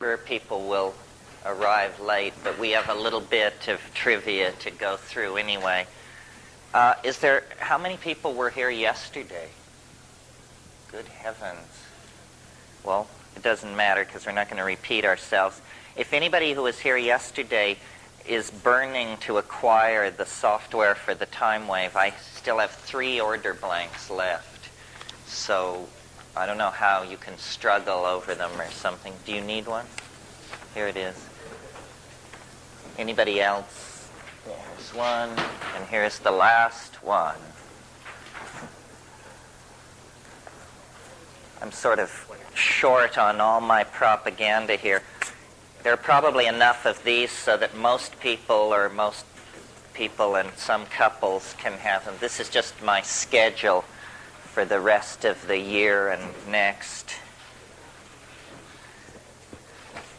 sure people will arrive late, but we have a little bit of trivia to go through anyway. How many people were here yesterday? Good heavens. Well, it doesn't matter because we're not going to repeat ourselves. If anybody who was here yesterday is burning to acquire the software for the time wave, I still have 3 order blanks left. So I don't know how you can struggle over them or something. Do you need one? Here it is. Anybody else? There's one, and here's the last one. I'm sort of short on all my propaganda here. There are probably enough of these so that most people and some couples can have them. This is just my schedule for the rest of the year and next.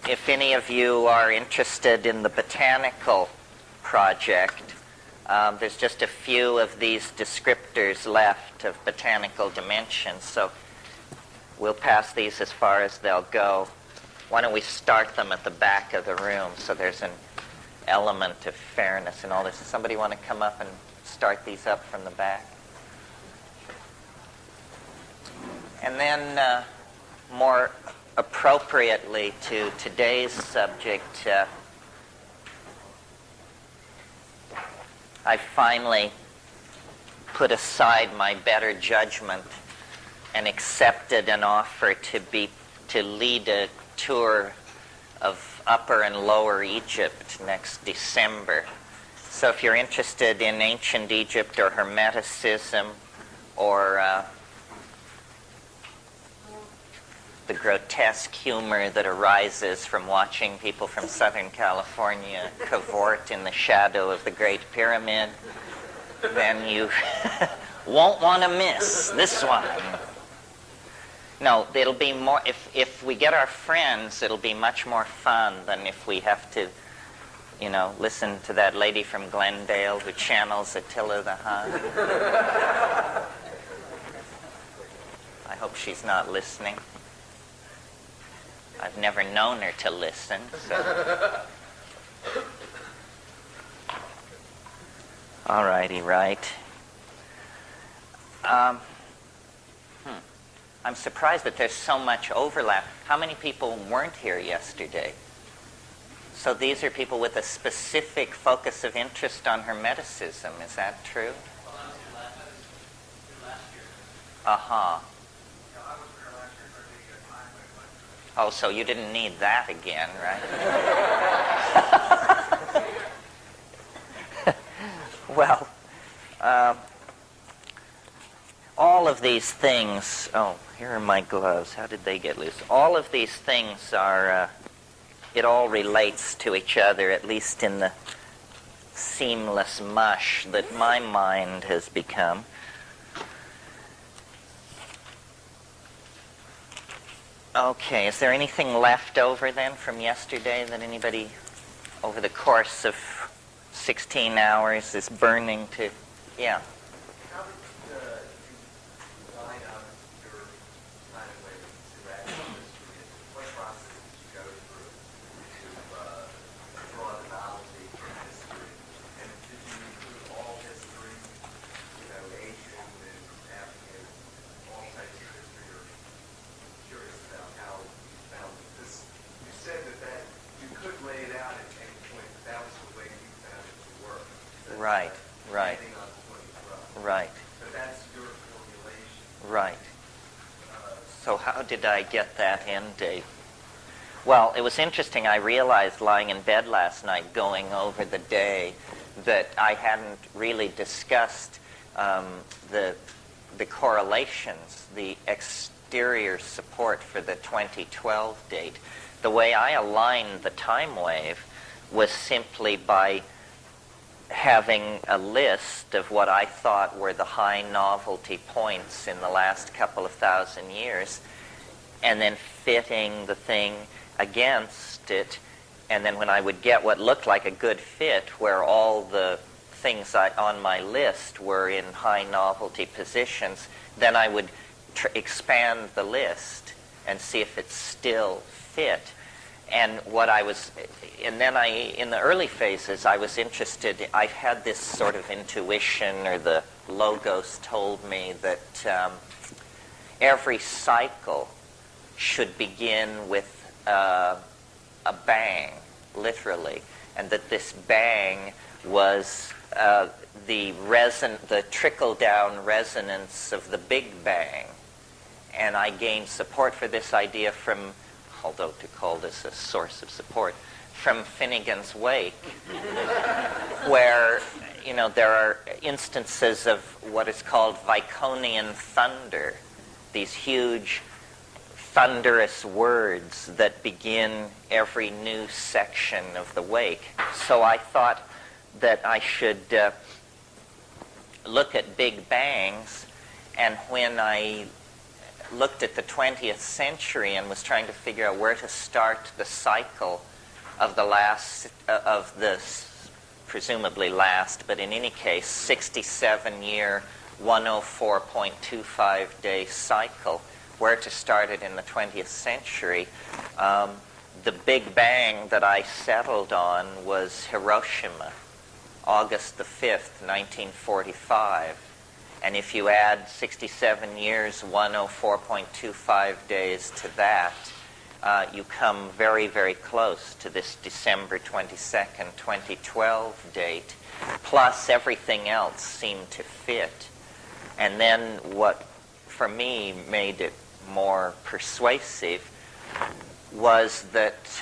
If any of you are interested in the botanical project, there's just a few of these descriptors left of botanical dimensions, so we'll pass these as far as they'll go. Why don't we start them at the back of the room so there's an element of fairness and all this. Does somebody want to come up and start these up from the back? And then more appropriately to today's subject, I finally put aside my better judgment and accepted an offer to lead a tour of Upper and Lower Egypt next December. So if you're interested in ancient Egypt or Hermeticism or the grotesque humor that arises from watching people from Southern California cavort in the shadow of the Great Pyramid, then you won't want to miss this one. No, it'll be more, if we get our friends, it'll be much more fun than if we have to, listen to that lady from Glendale who channels Attila the Hun. I hope she's not listening. I've never known her to listen, so. All righty, right. I'm surprised that there's so much overlap. How many people weren't here yesterday? So these are people with a specific focus of interest on Hermeticism. Is that true? Uh-huh. Oh, so you didn't need that again, right? Well, all of these things, here are my gloves. How did they get loose? All of these things are, it all relates to each other, at least in the seamless mush that my mind has become. Okay, is there anything left over then from yesterday that anybody over the course of 16 hours is burning to? Yeah. Right. But that's your formulation. Right. So how did I get that end date? Well, it was interesting. I realized lying in bed last night going over the day that I hadn't really discussed the correlations, the exterior support for the 2012 date. The way I aligned the time wave was simply by having a list of what I thought were the high novelty points in the last couple of thousand years, and then fitting the thing against it. And then when I would get what looked like a good fit, where all the things on my list were in high novelty positions, then I would expand the list and see if it still fit. And then in the early phases, I was interested, I had this sort of intuition, or the logos told me that every cycle should begin with a bang, literally, and that this bang was the trickle-down resonance of the Big Bang. And I gained support for this idea from, although to call this a source of support, from Finnegan's Wake, where, there are instances of what is called Viconian thunder, these huge thunderous words that begin every new section of the wake. So I thought that I should look at Big Bangs, and when I looked at the 20th century and was trying to figure out where to start the cycle of presumably last, but in any case, 67-year, 104.25-day cycle, where to start it in the 20th century, the Big Bang that I settled on was Hiroshima, August the 5th, 1945. And if you add 67 years, 104.25 days to that, you come very, very close to this December 22nd, 2012 date, plus everything else seemed to fit. And then what, for me, made it more persuasive was that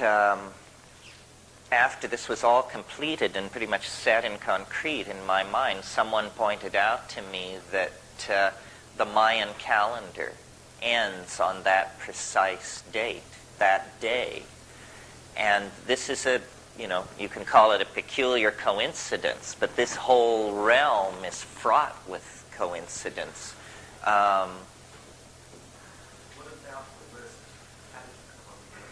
after this was all completed and pretty much set in concrete in my mind, someone pointed out to me that the Mayan calendar ends on that precise date, that day. And this is you can call it a peculiar coincidence, but this whole realm is fraught with coincidence. What about the list? How did you come up with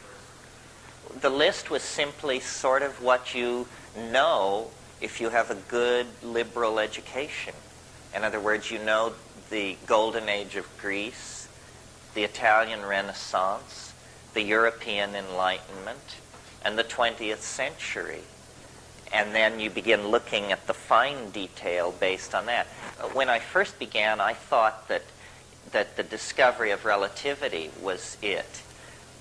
the list? The list was simply sort of what you know if you have a good liberal education. In other words, you know the Golden Age of Greece, the Italian Renaissance, the European Enlightenment, and the 20th century. And then you begin looking at the fine detail based on that. When I first began, I thought that the discovery of relativity was it.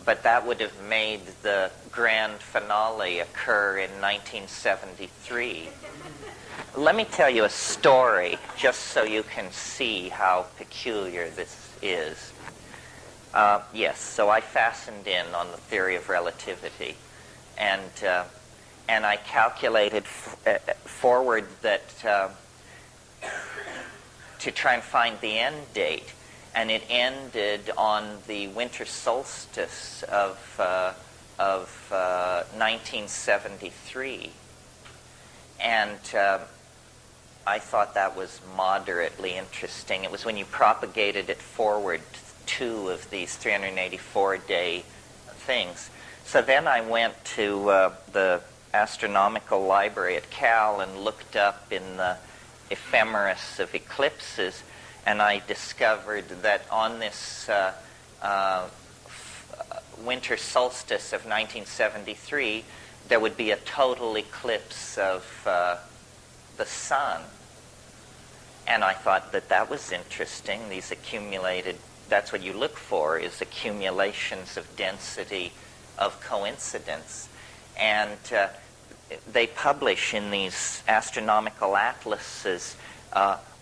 But that would have made the grand finale occur in 1973. Let me tell you a story, just so you can see how peculiar this is. Yes, so I fastened in on the theory of relativity, and I calculated forward that to try and find the end date, and it ended on the winter solstice of 1973, and I thought that was moderately interesting. It was when you propagated it forward 2 of these 384-day things. So then I went to the astronomical library at Cal and looked up in the ephemeris of eclipses, and I discovered that on this winter solstice of 1973, there would be a total eclipse of the sun. And I thought that was interesting. These accumulated, that's what you look for, is accumulations of density of coincidence. And they publish in these astronomical atlases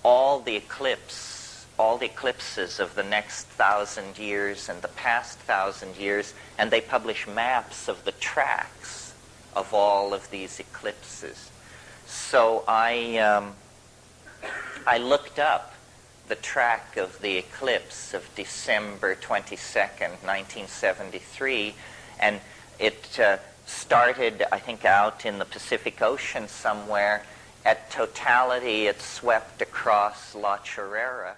all the eclipses of the next 1,000 years and the past 1,000 years, and they publish maps of the tracks of all of these eclipses. So I looked up the track of the eclipse of December 22nd, 1973, and it started, I think, out in the Pacific Ocean somewhere. At totality, it swept across La Chorrera.